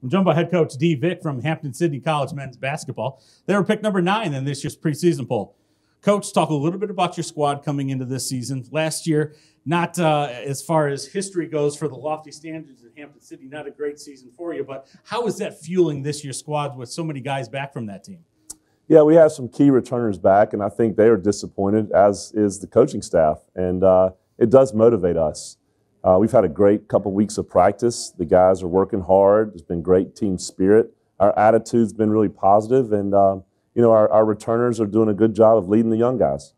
I'm joined by head coach Dee Vick from Hamden-Sydney College men's basketball. They were picked number 9 in this year's preseason poll. Coach, talk a little bit about your squad coming into this season. Last year, not as far as history goes for the lofty standards at Hamden-Sydney, not a great season for you, but how is that fueling this year's squad with so many guys back from that team? Yeah, we have some key returners back, and I think they are disappointed, as is the coaching staff, and it does motivate us. We've had a great couple weeks of practice. The guys are working hard. There's been great team spirit. Our attitude's been really positive, and our returners are doing a good job of leading the young guys.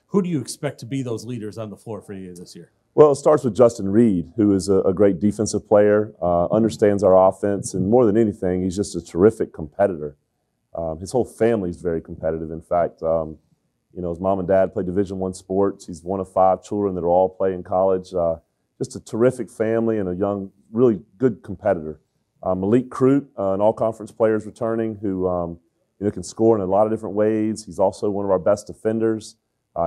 Who do you expect to be those leaders on the floor for you this year? Well, it starts with Justin Reed, who is a great defensive player, understands our offense, and more than anything, he's just a terrific competitor. His whole family is very competitive. In fact, his mom and dad play Division I sports. He's one of 5 children that are all playing college. Just a terrific family and a young, really good competitor. Malik Crute, an all-conference player, is returning, who can score in a lot of different ways. He's also one of our best defenders.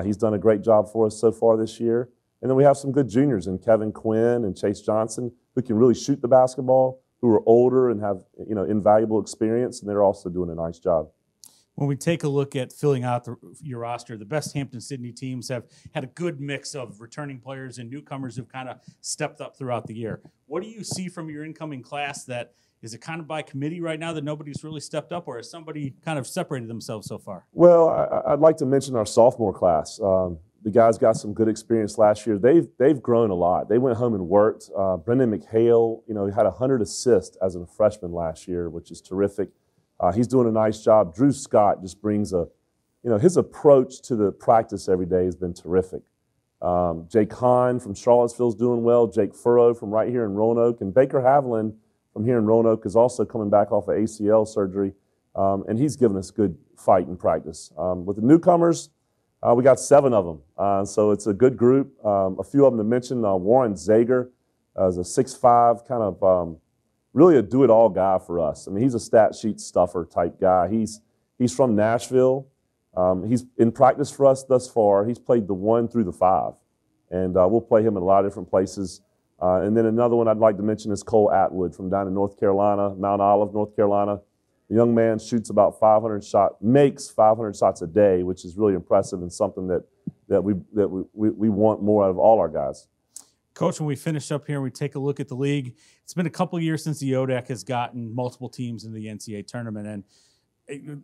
He's done a great job for us so far this year. And then we have some good juniors in Kevin Quinn and Chase Johnson, who can really shoot the basketball, who are older and have invaluable experience, and they're also doing a nice job. When we take a look at filling out your roster, the best Hamden-Sydney teams have had a good mix of returning players and newcomers who've kind of stepped up throughout the year. What do you see from your incoming class that is it kind of by committee right now that nobody's really stepped up, or has somebody kind of separated themselves so far? Well, I'd like to mention our sophomore class. The guys got some good experience last year. They've grown a lot. They went home and worked. Brendan McHale, he had 100 assists as a freshman last year, which is terrific. He's doing a nice job. Drew Scott just brings his approach to the practice every day has been terrific. Jake Hahn from Charlottesville is doing well. Jake Furrow from right here in Roanoke, and Baker Haviland from here in Roanoke is also coming back off of ACL surgery, and he's given us good fight in practice. With the newcomers, we got 7 of them, so it's a good group. A few of them to mention, Warren Zager is a 6'5", kind of really a do-it-all guy for us. I mean, he's a stat sheet stuffer type guy. He's from Nashville. He's in practice for us thus far. He's played the 1 through the 5, and we'll play him in a lot of different places. And then another one I'd like to mention is Cole Atwood from down in North Carolina, Mount Olive, North Carolina. The young man shoots about 500 shots, makes 500 shots a day, which is really impressive and something that we want more out of all our guys. Coach, when we finish up here and we take a look at the league, it's been a couple years since the ODAC has gotten multiple teams in the NCAA tournament, and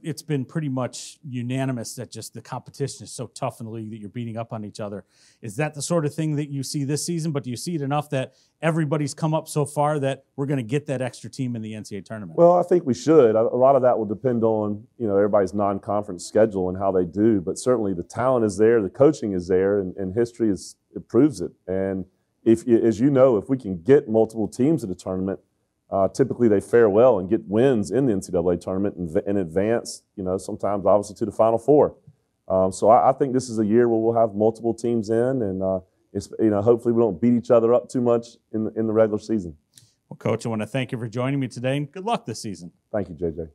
it's been pretty much unanimous that just the competition is so tough in the league that you're beating up on each other. Is that the sort of thing that you see this season, but do you see it enough that everybody's come up so far that we're going to get that extra team in the NCAA tournament? Well, I think we should. A lot of that will depend on everybody's non-conference schedule and how they do, but certainly the talent is there, the coaching is there, and history it proves it. And as if we can get multiple teams at a tournament, typically they fare well and get wins in the NCAA tournament and advance, sometimes obviously to the Final Four. So I think this is a year where we'll have multiple teams in, and hopefully we don't beat each other up too much in the regular season. Well, Coach, I want to thank you for joining me today, and good luck this season. Thank you, JJ.